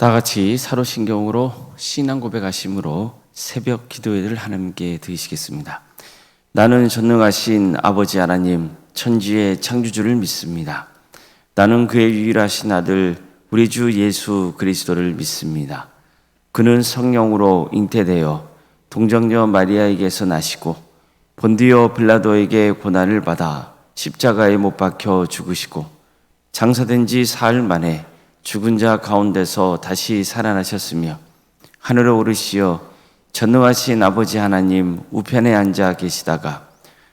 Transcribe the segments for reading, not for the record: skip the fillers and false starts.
다 같이 사도신경으로 신앙 고백하심으로 새벽 기도회를 하나님께 드리시겠습니다. 나는 전능하신 아버지 하나님, 천지의 창조주를 믿습니다. 나는 그의 유일하신 아들 우리 주 예수 그리스도를 믿습니다. 그는 성령으로 잉태되어 동정녀 마리아에게서 나시고 본디오 빌라도에게 고난을 받아 십자가에 못 박혀 죽으시고 장사된 지 사흘 만에 죽은 자 가운데서 다시 살아나셨으며 하늘에 오르시어 전능하신 아버지 하나님 우편에 앉아 계시다가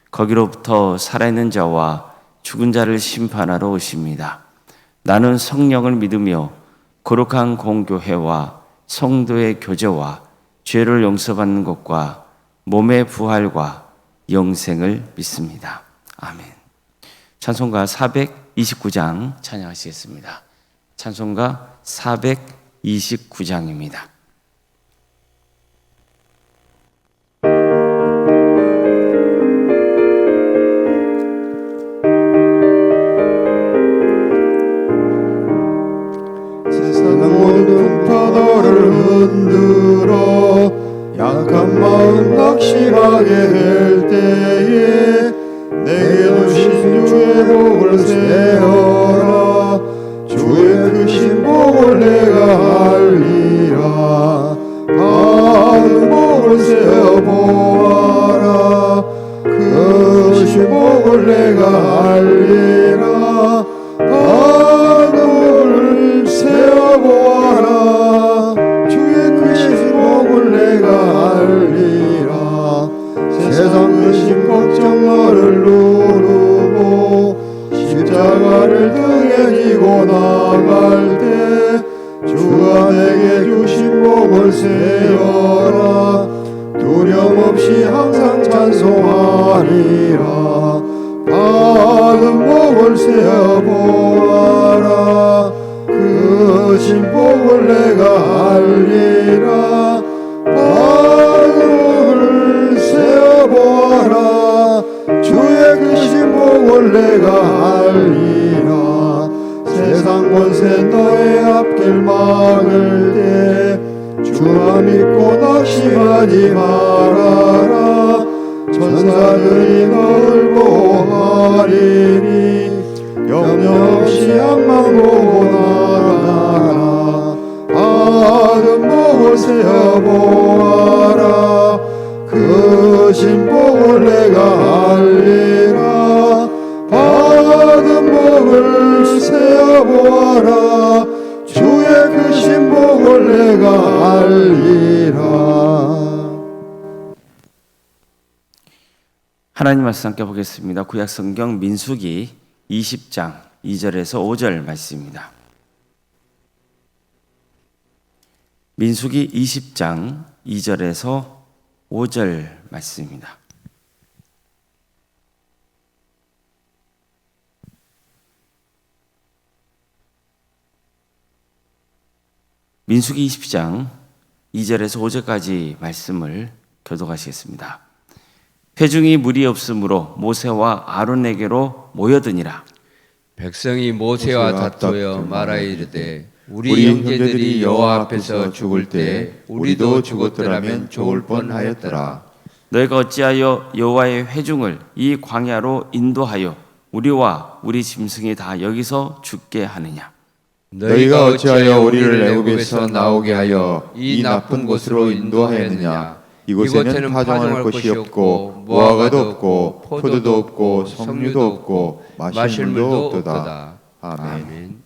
거기로부터 살아있는 자와 죽은 자를 심판하러 오십니다. 나는 성령을 믿으며 거룩한 공교회와 성도의 교제와 죄를 용서받는 것과 몸의 부활과 영생을 믿습니다. 아멘. 찬송가 429장 찬양하시겠습니다. 찬송가 429장입니다. 세상 모든 파도를 흔들어 약한 마음 낙심하게 될 때에 내게 주신 주의 복을 세어라. 주의 크신 복을 내가 알리라. 받은 복을 세어 보아라. 크신 복을 내가 알리라. 받은 복을 세어 보아라. 주의 크신 복을 내가 알리라. 세상 크신 걱정 너를 누르고 십자가를 등에 지고 나갈 때 주가 내게 주신 복을 세어라. 두려움 없이 항상 찬송하리라. 받은 복을 세어 보아라. 크신 복을 내가 알리라. 받은 복을 세어 보아라. 주의 크신 복을 내가 알리라. 세상 권세 너의 앞길 막을 때 주만 믿고 낙심하지 말아라. 천사들이 너를 보호하리니 염려 없이 앞만 보고 나가라. 받은 복을 세어 보아라. 크신 복을 내가 알리라. 받은 복을 세어 보아라. 주의 크신 복을 내가 알리라. 하나님 말씀 함께 보겠습니다. 구약성경 민수기 20장 2절에서 5절 말씀입니다. 민수기 20장 2절에서 5절 말씀입니다. 민수기 20장 2절에서 5절까지 말씀을 교독하시겠습니다. 회중이 무리 없으므로 모세와 아론에게로 모여드니라. 백성이 모세와 다투어 말하이르되 우리 형제들이 여호와 앞에서 죽을 때 우리도 죽었더라면 좋을 뻔하였더라. 너희가 어찌하여 여호와의 회중을 이 광야로 인도하여 우리와 우리 짐승이 다 여기서 죽게 하느냐? 너희가 어찌하여 우리를 애굽에서 나오게 하여 이 나쁜 곳으로 인도하였느냐? 이곳에는 파종할 것이 없고 무화과도 없고 포도도 없고 석류도 없고 마실 물도 없도다. 아멘.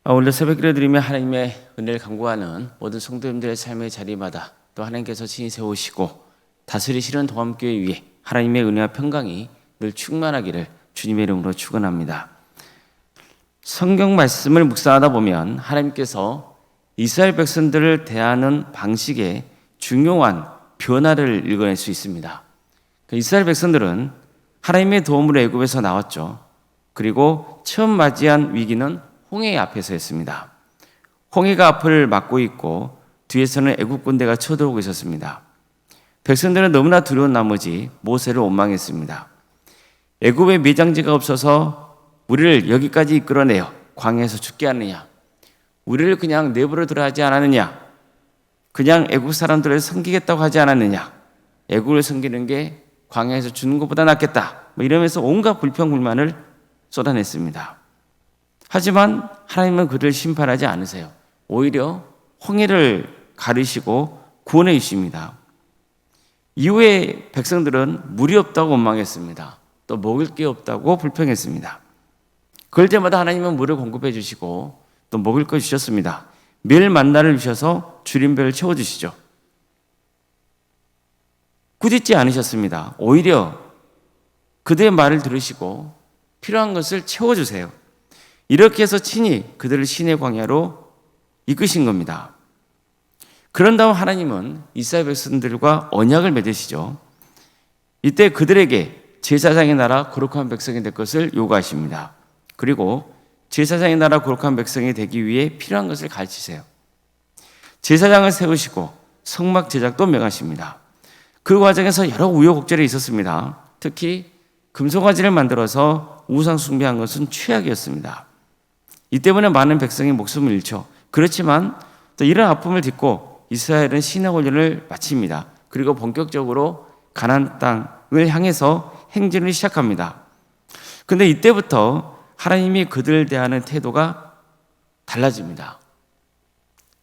오늘 새벽 기도 드리며 하나님의 은혜를 간구하는 모든 성도님들의 삶의 자리마다 또 하나님께서 친히 세우시고 다스리시는 동암교회 위에 하나님의 은혜와 평강이 늘 충만하기를 주님의 이름으로 축원합니다. 성경 말씀을 묵상하다 보면 하나님께서 이스라엘 백성들을 대하는 방식에 중요한 변화를 읽어낼 수 있습니다. 이스라엘 백성들은 하나님의 도움으로 애굽에서 나왔죠. 그리고 처음 맞이한 위기는 홍해 앞에서였습니다. 홍해가 앞을 막고 있고 뒤에서는 애굽 군대가 쳐들어오고 있었습니다. 백성들은 너무나 두려운 나머지 모세를 원망했습니다. 애굽에 매장지가 없어서 우리를 여기까지 이끌어내어 광야에서 죽게 하느냐? 우리를 그냥 내버려 두라 하지 않았느냐? 그냥 애국 사람들을 섬기겠다고 하지 않았느냐? 애국을 섬기는 게 광야에서 주는 것보다 낫겠다. 이러면서 온갖 불평불만을 쏟아냈습니다. 하지만 하나님은 그를 심판하지 않으세요. 오히려 홍해를 가르시고 구원해 주십니다. 이후에 백성들은 물이 없다고 원망했습니다. 또 먹을 게 없다고 불평했습니다. 그럴 때마다 하나님은 물을 공급해 주시고 또 먹을 거 주셨습니다. 매일 만나를 주셔서 주림배를 채워주시죠. 꾸짖지 않으셨습니다. 오히려 그들의 말을 들으시고 필요한 것을 채워주세요. 이렇게 해서 친히 그들을 신의 광야로 이끄신 겁니다. 그런 다음 하나님은 이스라엘 백성들과 언약을 맺으시죠. 이때 그들에게 제사장의 나라 거룩한 백성이 될 것을 요구하십니다. 그리고 제사장의 나라 거룩한 백성이 되기 위해 필요한 것을 가르치세요. 제사장을 세우시고 성막 제작도 명하십니다. 그 과정에서 여러 우여곡절이 있었습니다. 특히 금송아지를 만들어서 우상 숭배한 것은 최악이었습니다. 이 때문에 많은 백성이 목숨을 잃죠. 그렇지만 또 이런 아픔을 딛고 이스라엘은 신앙 훈련을 마칩니다. 그리고 본격적으로 가나안 땅을 향해서 행진을 시작합니다. 근데 이때부터 하나님이 그들을 대하는 태도가 달라집니다.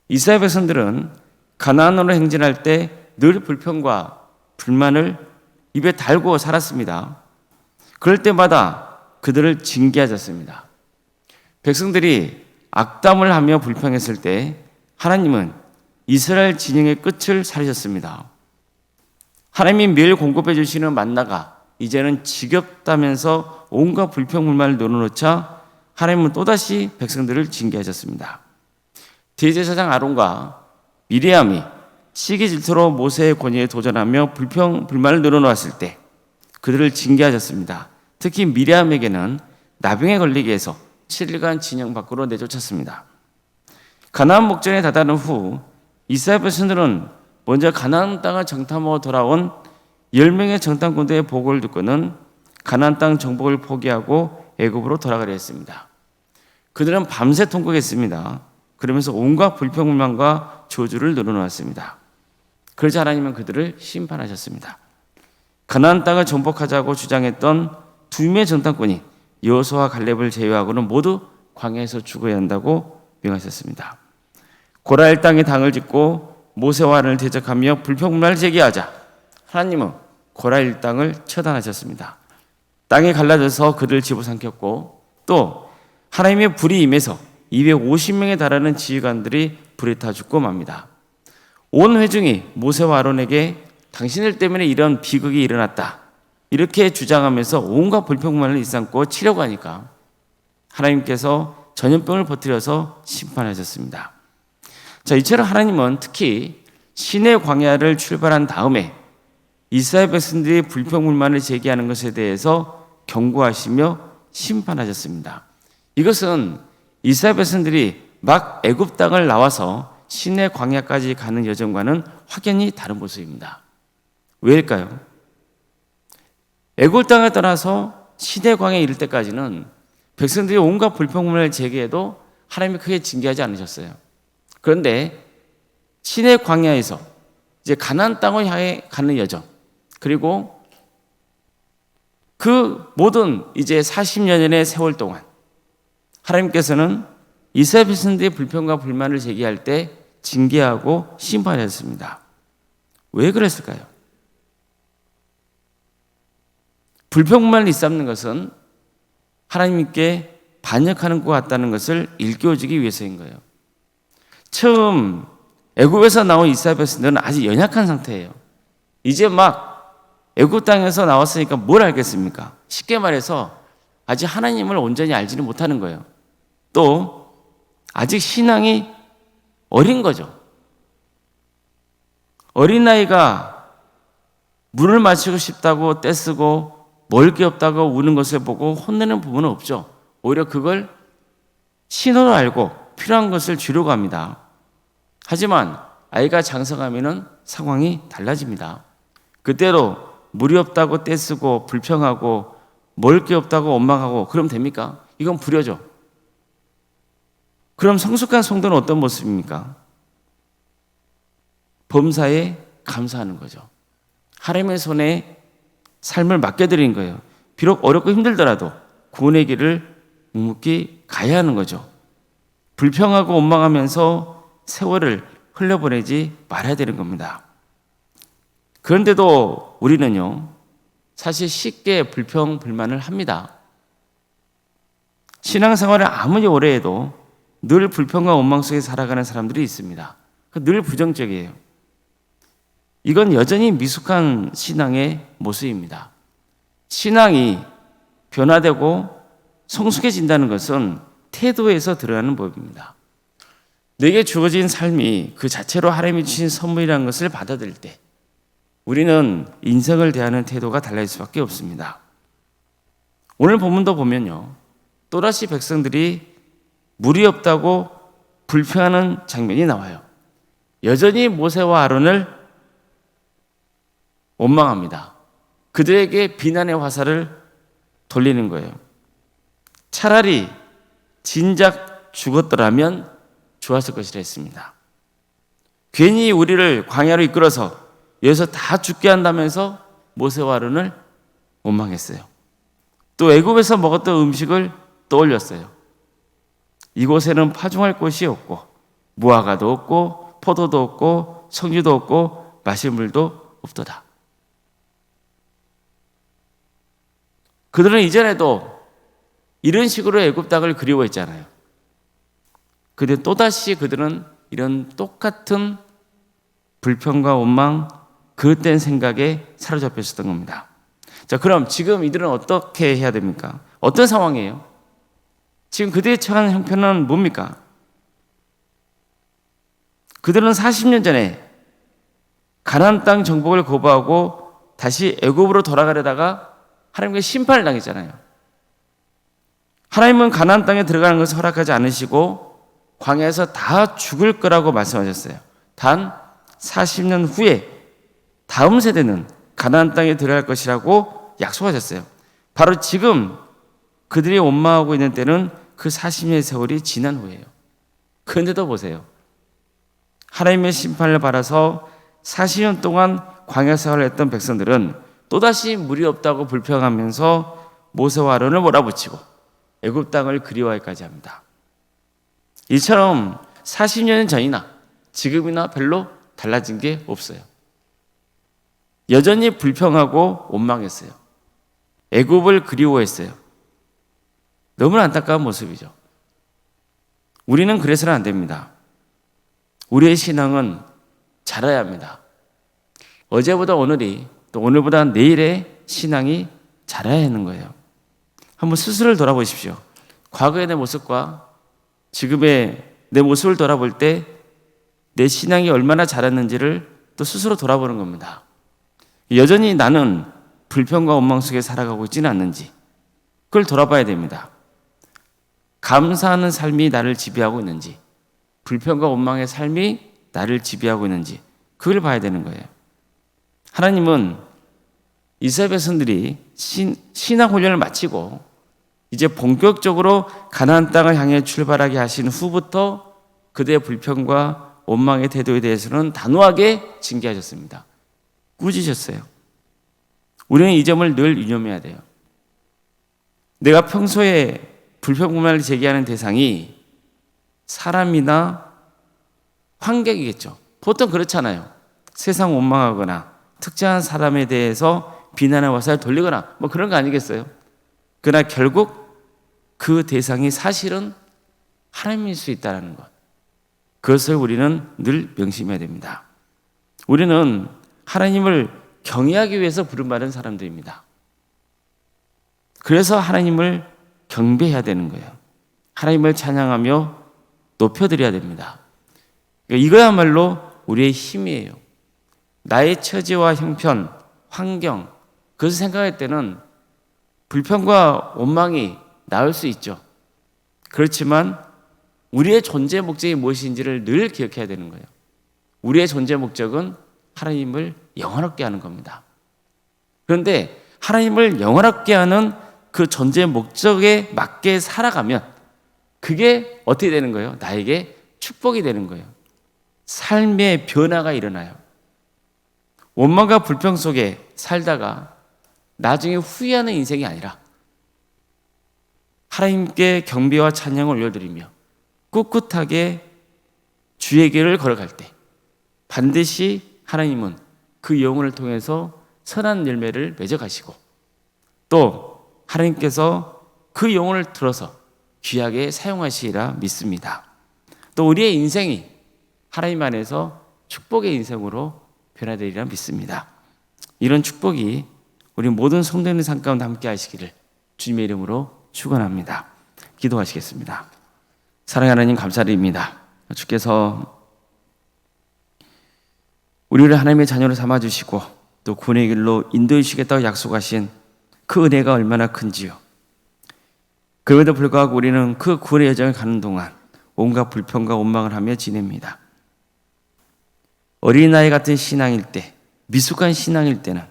이스라엘 백성들은 가나안으로 행진할 때 늘 불평과 불만을 입에 달고 살았습니다. 그럴 때마다 그들을 징계하셨습니다. 백성들이 악담을 하며 불평했을 때 하나님은 이스라엘 진영의 끝을 살리셨습니다. 하나님이 매일 공급해 주시는 만나가 이제는 지겹다면서 온갖 불평불만을 늘어놓자 하나님은 또다시 백성들을 징계하셨습니다. 대제사장 아론과 미리암이 시기 질투로 모세의 권위에 도전하며 불평불만을 늘어놓았을 때 그들을 징계하셨습니다. 특히 미리암에게는 나병에 걸리게 해서 7일간 진영 밖으로 내쫓았습니다. 가나안 목전에 다다른 후 이스라엘 백성들은 먼저 가나안 땅을 정탐하고 돌아온 10명의 정탐꾼들의 보고를 듣고는 가나안 땅 정복을 포기하고 애굽으로 돌아가려 했습니다. 그들은 밤새 통곡했습니다. 그러면서 온갖 불평불만과 저주를 늘어놓았습니다. 그러자 하나님은 그들을 심판하셨습니다. 가나안 땅을 정복하자고 주장했던 2명의 정탐꾼이 여호수아와 갈렙을 제외하고는 모두 광야에서 죽어야 한다고 명하셨습니다. 고라엘 땅에 당을 짓고 모세와 아론을 대적하며 불평불만을 제기하자 하나님은 고라엘 땅을 처단하셨습니다. 땅이 갈라져서 그들을 집어삼켰고 또 하나님의 불이 임해서 250명에 달하는 지휘관들이 불에 타 죽고 맙니다. 온 회중이 모세와 아론에게 당신들 때문에 이런 비극이 일어났다 이렇게 주장하면서 온갖 불평만을 일삼고 치려고 하니까 하나님께서 전염병을 퍼뜨려서 심판하셨습니다. 자, 이처럼 하나님은 특히 시내 광야를 출발한 다음에 이스라엘 백성들이 불평불만을 제기하는 것에 대해서 경고하시며 심판하셨습니다. 이것은 이스라엘 백성들이 막 애굽 땅을 나와서 시내 광야까지 가는 여정과는 확연히 다른 모습입니다. 왜일까요? 애굽 땅을 떠나서 시내 광야에 이를 때까지는 백성들이 온갖 불평불만을 제기해도 하나님이 크게 징계하지 않으셨어요. 그런데 시내 광야에서 이제 가나안 땅을 향해 가는 여정, 그리고 그 모든 이제 40년의 세월 동안 하나님께서는 이스라엘 백성들의 불평과 불만을 제기할 때 징계하고 심판하셨습니다. 왜 그랬을까요? 불평불만을 일삼는 것은 하나님께 반역하는 것 같다는 것을 일깨워주기 위해서인 거예요. 처음 애굽에서 나온 이스라엘 백성들은 아직 연약한 상태예요. 이제 막 애굽 땅에서 나왔으니까 뭘 알겠습니까? 쉽게 말해서 아직 하나님을 온전히 알지는 못하는 거예요. 또 아직 신앙이 어린 거죠. 어린아이가 물을 마시고 싶다고 떼쓰고 먹을 게 없다고 우는 것을 보고 혼내는 부분은 없죠. 오히려 그걸 신호로 알고 필요한 것을 주려고 합니다. 하지만 아이가 장성하면 상황이 달라집니다. 그때로 물이 없다고 떼쓰고 불평하고 먹을 게 없다고 원망하고 그러면 됩니까? 이건 불효죠. 그럼 성숙한 성도는 어떤 모습입니까? 범사에 감사하는 거죠. 하나님의 손에 삶을 맡겨드린 거예요. 비록 어렵고 힘들더라도 구원의 길을 묵묵히 가야 하는 거죠. 불평하고 원망하면서 세월을 흘려보내지 말아야 되는 겁니다. 그런데도 우리는요, 사실 쉽게 불평, 불만을 합니다. 신앙생활을 아무리 오래 해도 늘 불평과 원망 속에 살아가는 사람들이 있습니다. 늘 부정적이에요. 이건 여전히 미숙한 신앙의 모습입니다. 신앙이 변화되고 성숙해진다는 것은 태도에서 드러나는 법입니다. 내게 주어진 삶이 그 자체로 하나님이 주신 선물이라는 것을 받아들일 때 우리는 인생을 대하는 태도가 달라질 수밖에 없습니다. 오늘 본문도 보면요, 또다시 백성들이 물이 없다고 불평하는 장면이 나와요. 여전히 모세와 아론을 원망합니다. 그들에게 비난의 화살을 돌리는 거예요. 차라리 진작 죽었더라면 좋았을 것이라 했습니다. 괜히 우리를 광야로 이끌어서 여기서 다 죽게 한다면서 모세와 아론을 원망했어요. 또 애굽에서 먹었던 음식을 떠올렸어요. 이곳에는 파종할 곳이 없고 무화과도 없고 포도도 없고 석류도 없고 마실 물도 없도다. 그들은 이전에도 이런 식으로 애굽 땅을 그리워했잖아요. 근데 또다시 그들은 이런 똑같은 불평과 원망, 그릇된 생각에 사로잡혀 있었던 겁니다. 자, 그럼 지금 이들은 어떻게 해야 됩니까? 어떤 상황이에요? 지금 그들의 처한 형편은 뭡니까? 그들은 40년 전에 가나안 땅 정복을 거부하고 다시 애굽으로 돌아가려다가 하나님께 심판을 당했잖아요. 하나님은 가나안 땅에 들어가는 것을 허락하지 않으시고 광야에서 다 죽을 거라고 말씀하셨어요. 단 40년 후에 다음 세대는 가나안 땅에 들어갈 것이라고 약속하셨어요. 바로 지금 그들이 원망하고 있는 때는 그 40년의 세월이 지난 후예요. 그런데도 보세요. 하나님의 심판을 받아서 40년 동안 광야 생활을 했던 백성들은 또다시 물이 없다고 불평하면서 모세와 아론을 몰아붙이고 애굽 땅을 그리워하기까지 합니다. 이처럼 40년 전이나 지금이나 별로 달라진 게 없어요. 여전히 불평하고 원망했어요. 애굽을 그리워했어요. 너무나 안타까운 모습이죠. 우리는 그래서는 안 됩니다. 우리의 신앙은 자라야 합니다. 어제보다 오늘이 또 오늘보다 내일의 신앙이 자라야 하는 거예요. 한번 스스로를 돌아보십시오. 과거의 내 모습과 지금의 내 모습을 돌아볼 때 내 신앙이 얼마나 자랐는지를 또 스스로 돌아보는 겁니다. 여전히 나는 불평과 원망 속에 살아가고 있지는 않는지 그걸 돌아봐야 됩니다. 감사하는 삶이 나를 지배하고 있는지, 불평과 원망의 삶이 나를 지배하고 있는지 그걸 봐야 되는 거예요. 하나님은 이스라엘 백성들이 신앙 훈련을 마치고 이제 본격적으로 가나안 땅을 향해 출발하게 하신 후부터 그들의 불평과 원망의 태도에 대해서는 단호하게 징계하셨습니다. 꾸짖으셨어요. 우리는 이 점을 늘 유념해야 돼요. 내가 평소에 불평불만을 제기하는 대상이 사람이나 환경이겠죠. 보통 그렇잖아요. 세상 원망하거나 특정한 사람에 대해서 비난의 화살을 돌리거나 뭐 그런 거 아니겠어요? 그러나 결국 그 대상이 사실은 하나님일 수 있다는 것, 그것을 우리는 늘 명심해야 됩니다. 우리는 하나님을 경외하기 위해서 부름받은 사람들입니다. 그래서 하나님을 경배해야 되는 거예요. 하나님을 찬양하며 높여드려야 됩니다. 이거야말로 우리의 힘이에요. 나의 처지와 형편, 환경, 그것을 생각할 때는 불평과 원망이 나올 수 있죠. 그렇지만 우리의 존재 목적이 무엇인지를 늘 기억해야 되는 거예요. 우리의 존재 목적은 하나님을 영원하게 하는 겁니다. 그런데 하나님을 영원하게 하는 그 존재 목적에 맞게 살아가면 그게 어떻게 되는 거예요? 나에게 축복이 되는 거예요. 삶의 변화가 일어나요. 원망과 불평 속에 살다가 나중에 후회하는 인생이 아니라 하나님께 경배와 찬양을 올려드리며 꿋꿋하게 주의 길을 걸어갈 때 반드시 하나님은 그 영혼을 통해서 선한 열매를 맺어가시고 또 하나님께서 그 영혼을 들어서 귀하게 사용하시리라 믿습니다. 또 우리의 인생이 하나님 안에서 축복의 인생으로 변화되리라 믿습니다. 이런 축복이 우리 모든 성도님의 삶 가운데 함께 하시기를 주님의 이름으로 축원합니다. 기도하시겠습니다. 사랑하는 하나님 감사드립니다. 주께서 우리를 하나님의 자녀로 삼아주시고 또 구원의 길로 인도해 주시겠다고 약속하신 그 은혜가 얼마나 큰지요. 그럼에도 불구하고 우리는 그 구원의 여정을 가는 동안 온갖 불평과 원망을 하며 지냅니다. 어린아이 같은 신앙일 때, 미숙한 신앙일 때는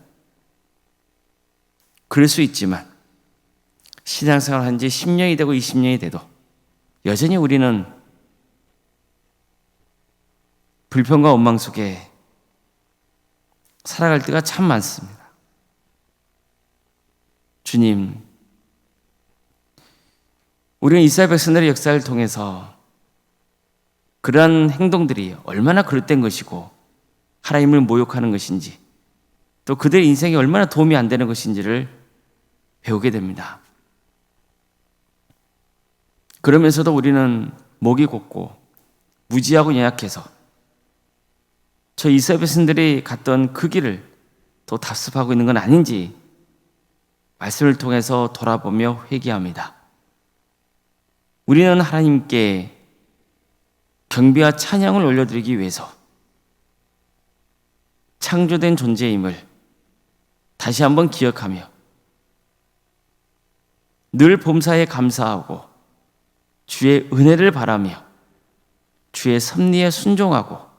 그럴 수 있지만 신앙생활 한 지 10년이 되고 20년이 돼도 여전히 우리는 불평과 원망 속에 살아갈 때가 참 많습니다. 주님, 우리는 이스라엘 백성들의 역사를 통해서 그러한 행동들이 얼마나 그릇된 것이고 하나님을 모욕하는 것인지 또 그들의 인생에 얼마나 도움이 안 되는 것인지를 배우게 됩니다. 그러면서도 우리는 목이 곧고 무지하고 연약해서 저 이스라엘 백성들이 갔던 그 길을 또 답습하고 있는 건 아닌지 말씀을 통해서 돌아보며 회개합니다. 우리는 하나님께 경배와 찬양을 올려드리기 위해서 창조된 존재임을 다시 한번 기억하며 늘 범사에 감사하고 주의 은혜를 바라며 주의 섭리에 순종하고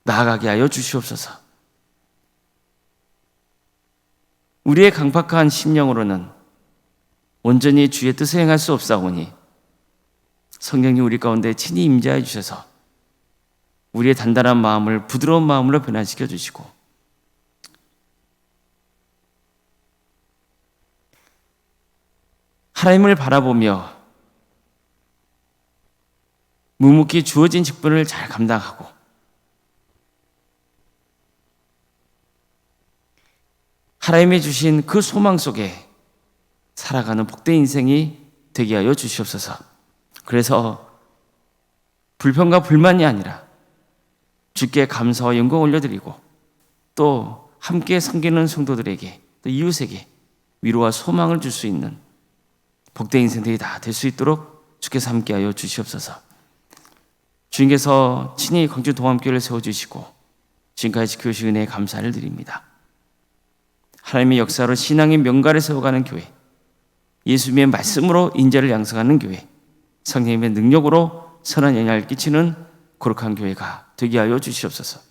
나아가게 하여 주시옵소서. 우리의 강팍한 심령으로는 온전히 주의 뜻을 행할 수 없사오니 성령님 우리 가운데 친히 임재하여 주셔서 우리의 단단한 마음을 부드러운 마음으로 변화시켜 주시고 하나님을 바라보며 묵묵히 주어진 직분을 잘 감당하고 하나님이 주신 그 소망 속에 살아가는 복된 인생이 되게 하여 주시옵소서. 그래서 불평과 불만이 아니라 주께 감사와 영광 올려드리고 또 함께 섬기는 성도들에게 또 이웃에게 위로와 소망을 줄 수 있는 복된 인생들이 다 될 수 있도록 주께서 함께하여 주시옵소서. 주님께서 친히 광주 동암교회를 세워주시고 지금까지 지켜주신 은혜에 감사를 드립니다. 하나님의 역사로 신앙의 명가를 세워가는 교회, 예수님의 말씀으로 인재를 양성하는 교회, 성령님의 능력으로 선한 영향을 끼치는 거룩한 교회가 되게 하여 주시옵소서.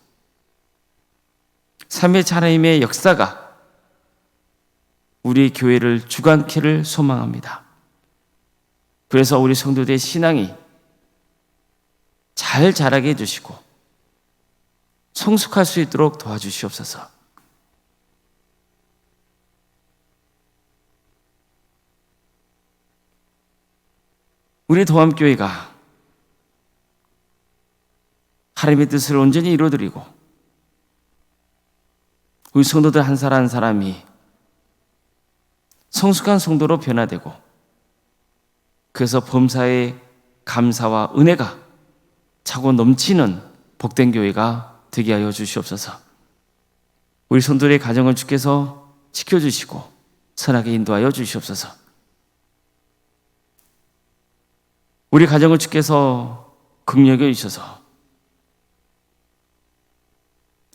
삼위일체 하나님의 역사가 우리 교회를 주관케를 소망합니다. 그래서 우리 성도들의 신앙이 잘 자라게 해주시고 성숙할 수 있도록 도와주시옵소서. 우리 동암교회가 하나님의 뜻을 온전히 이루어드리고 우리 성도들 한 사람 한 사람이 성숙한 성도로 변화되고 그래서 범사의 감사와 은혜가 차고 넘치는 복된 교회가 되게 하여 주시옵소서. 우리 성도들의 가정을 주께서 지켜주시고 선하게 인도하여 주시옵소서. 우리 가정을 주께서 긍휼히 여기셔서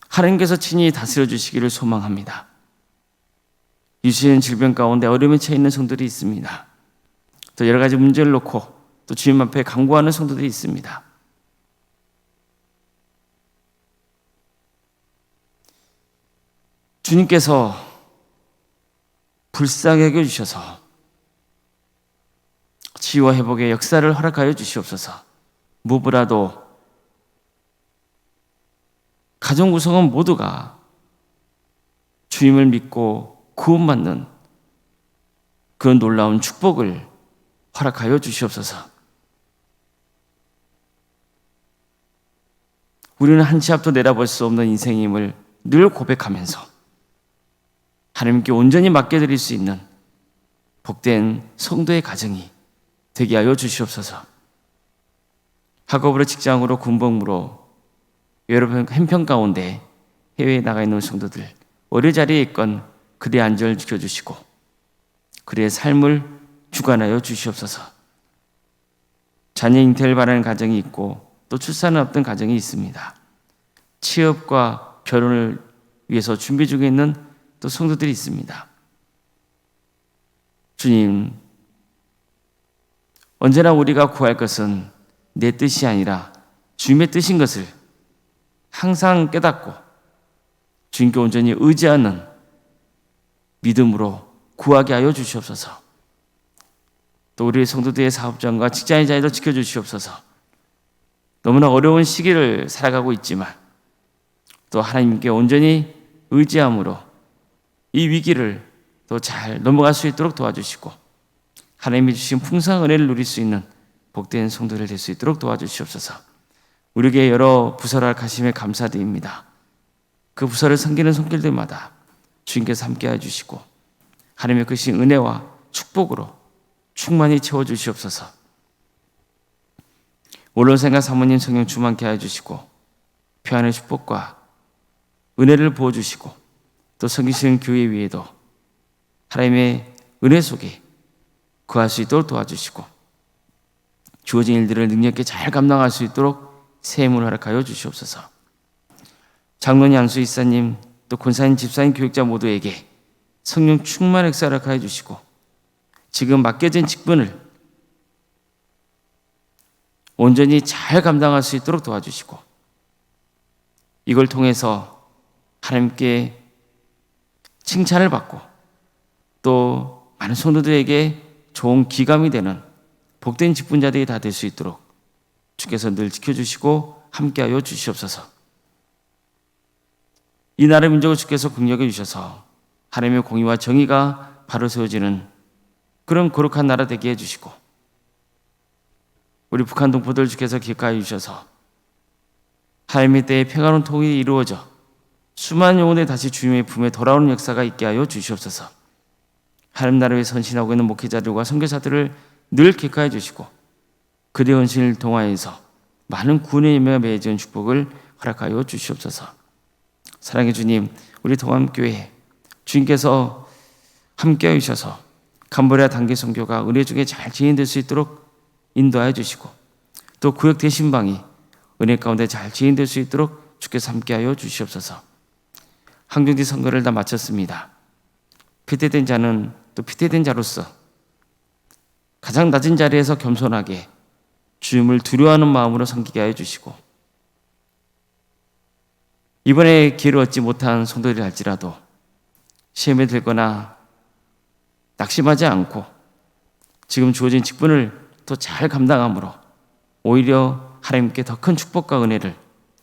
하나님께서 친히 다스려 주시기를 소망합니다. 유시한 질병 가운데 어려움에 처해 있는 성도들이 있습니다. 또 여러 가지 문제를 놓고 또 주님 앞에 간구하는 성도들이 있습니다. 주님께서 불쌍히 여겨주셔서 치유와 회복의 역사를 허락하여 주시옵소서. 무엇보다도 가정 구성원 모두가 주님을 믿고 구원받는 그런 놀라운 축복을 허락하여 주시옵소서. 우리는 한 치 앞도 내다볼 수 없는 인생임을 늘 고백하면서 하나님께 온전히 맡겨드릴 수 있는 복된 성도의 가정이 되게 하여 주시옵소서. 학업으로, 직장으로, 군복무로 여러분 형편 가운데 해외에 나가 있는 성도들 어느 자리에 있건 그들의 안전을 지켜주시고 그들의 삶을 주관하여 주시옵소서. 자녀 잉태를 바라는 가정이 있고 또 출산을 앞둔 가정이 있습니다. 취업과 결혼을 위해서 준비 중에 있는 또 성도들이 있습니다. 주님, 언제나 우리가 구할 것은 내 뜻이 아니라 주님의 뜻인 것을 항상 깨닫고 주님께 온전히 의지하는 믿음으로 구하게 하여 주시옵소서. 또 우리 성도들의 사업장과 직장의 자리도 지켜주시옵소서. 너무나 어려운 시기를 살아가고 있지만 또 하나님께 온전히 의지함으로 이 위기를 또 잘 넘어갈 수 있도록 도와주시고 하나님이 주신 풍성한 은혜를 누릴 수 있는 복된 성도들 될 수 있도록 도와주시옵소서. 우리에게 여러 부서를 허락하심에 감사드립니다. 그 부서를 섬기는 손길들마다 주님께서 함께해 주시고 하나님의 크신 은혜와 축복으로 충만히 채워주시옵소서. 원로생과 사모님 성령 충만케 해주시고 평안의 축복과 은혜를 부어주시고 또 섬기시는 교회 위에도 하나님의 은혜 속에 거할 수 있도록 도와주시고 주어진 일들을 능력있게 잘 감당할 수 있도록 세임을 허락하여 주시옵소서. 장로님, 양수 이사님, 또 권사님, 집사님, 교육자 모두에게 성령 충만 역사 허락하여 주시고 지금 맡겨진 직분을 온전히 잘 감당할 수 있도록 도와주시고 이걸 통해서 하나님께 칭찬을 받고 또 많은 성도들에게 좋은 기감이 되는 복된 직분자들이 다 될 수 있도록 주께서 늘 지켜주시고 함께하여 주시옵소서. 이 나라 민족을 주께서 긍휼히 주셔서 하나님의 공의와 정의가 바로 세워지는 그런 거룩한 나라 되게 해주시고 우리 북한 동포들 주께서 기억하여 주셔서 하나님의 때에 평화로운 통일이 이루어져 수많은 영혼들이 다시 주님의 품에 돌아오는 역사가 있게 하여 주시옵소서. 하나님 나라에 선신하고 있는 목회자들과 선교사들을 늘 기억하여 주시고 그들의 헌신을 통하여서 많은 구원의 열매가 맺어지는 축복을 허락하여 주시옵소서. 사랑의 주님, 우리 동암교회 주님께서 함께하여 주셔서 캄보디아 단기 선교가 은혜 중에 잘 진행될 수 있도록 인도하여 주시고 또 구역 대신방이 은혜 가운데 잘 진행될 수 있도록 주께서 함께하여 주시옵소서. 항중지 선거를 다 마쳤습니다. 피태된 자는 또 피태된 자로서 가장 낮은 자리에서 겸손하게 주님을 두려워하는 마음으로 섬기게 하여 주시고 이번에 기회를 얻지 못한 성도들이 할지라도 시험에 들거나 낙심하지 않고 지금 주어진 직분을 더 잘 감당함으로 오히려 하나님께 더 큰 축복과 은혜를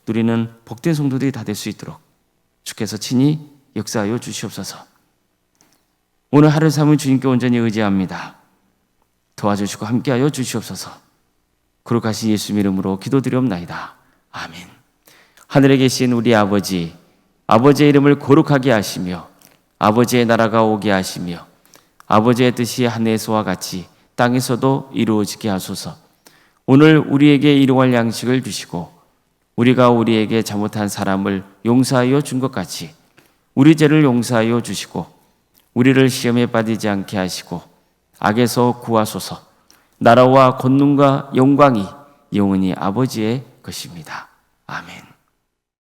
누리는 복된 성도들이 다 될 수 있도록 주께서 친히 역사하여 주시옵소서. 오늘 하루 삶을 주님께 온전히 의지합니다. 도와주시고 함께하여 주시옵소서. 거룩하신 예수님 이름으로 기도드리옵나이다. 아멘. 하늘에 계신 우리 아버지, 아버지의 이름을 거룩하게 하시며 아버지의 나라가 오게 하시며 아버지의 뜻이 하늘에서와 같이 땅에서도 이루어지게 하소서. 오늘 우리에게 일용할 양식을 주시고 우리가 우리에게 잘못한 사람을 용서하여 준 것 같이 우리 죄를 용서하여 주시고 우리를 시험에 빠지지 않게 하시고 악에서 구하소서. 나라와 권능과 영광이 영원히 아버지의 것입니다. 아멘.